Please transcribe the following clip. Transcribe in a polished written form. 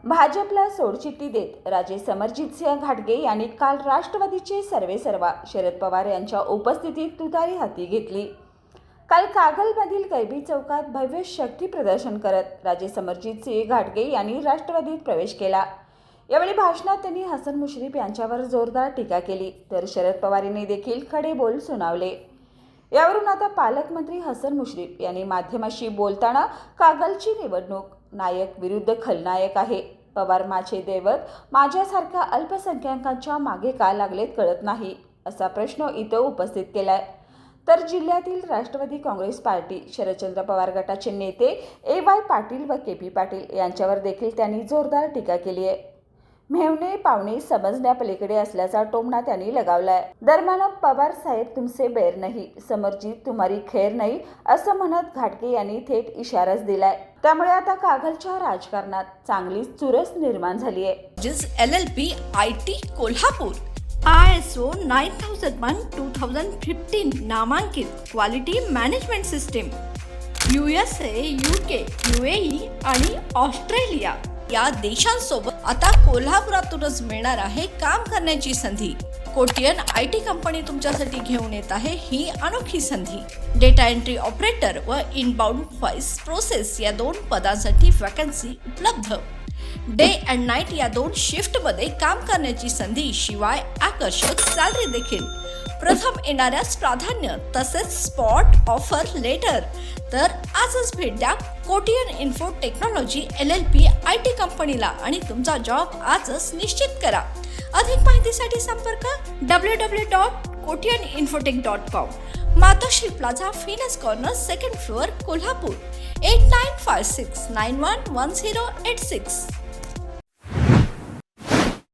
भाजपला सोडचिठ्ठी देत राजे समरजितसिंह घाटगे यांनी काल राष्ट्रवादीचे सर्वेसर्वा शरद पवार यांच्या उपस्थितीत तुतारी हाती घेतली. काल कागलमधील कैबी चौकात भव्य शक्ती प्रदर्शन करत राजे समरजितसिंह घाटगे यांनी राष्ट्रवादीत प्रवेश केला. यावेळी भाषणात त्यांनी हसन मुश्रीफ यांच्यावर जोरदार टीका केली, तर शरद पवार यांनी देखील खडे बोल सुनावले. यावरून आता पालकमंत्री हसन मुश्रीफ यांनी माध्यमांशी बोलताना कागलची निवडणूक नायक विरुद्ध खलनायक आहे. पवार माझे दैवत माझ्यासारख्या अल्पसंख्याकांच्या मागे का लागलेत कळत नाही, असा प्रश्न इथं उपस्थित केलाय. तर जिल्ह्यातील राष्ट्रवादी काँग्रेस पार्टी शरदचंद्र पवार गटाचे नेते ए.वाय. पाटील व के.पी. पाटील यांच्यावर देखील त्यांनी जोरदार टीका केली आहे. मेहने पावणे समजण्यापलीकडे असल्याचा टोमणा त्यांनी लगावलाय. दरम्यान पवार साहेब तुमचे बैर नाही, समरजीत तुम्हारी खैर नाही, असं म्हणत घाटगे यांनी थेट इशाराच दिलाय. त्यामुळे आता कागलच्या राजकारणात चांगलीच चुरस निर्माण झाली आहे. LLP IT कोल्हापूर ISO 9001:2015 नामांकित quality management system USA, UK, UAE आणि ऑस्ट्रेलिया या देशांसोबत आता कोल्हापुरातूनच मिळणार आहे काम करण्याची संधी. कोटियन IT कंपनी तुमच्यासाठी घेऊन येत आहे ही अनोखी संधी. डेटा एंट्री ऑपरेटर व इनबाउंड व्हॉइस प्रोसेस या 2 पदांसाठी वॅकन्सी उपलब्ध. डे अँड नाईट या 2 शिफ्टमध्ये काम करण्याची संधी, शिवाय आकर्षक सॅलरी देखील. प्रथम येणाऱ्यास प्राधान्य तसेच स्पॉट ऑफर लेटर. तर आजच भेट द्या Kotian info technology LLP IT कंपनीला आणि तुमचा जॉब आजच निश्चित करा. अधिक माहितीसाठी संपर्क www.kotiyaninfotech.com. मातोश्री प्लाझा, फिनस कॉर्नर, 2nd फ्लोअर, कोल्हापूर. 8956911086.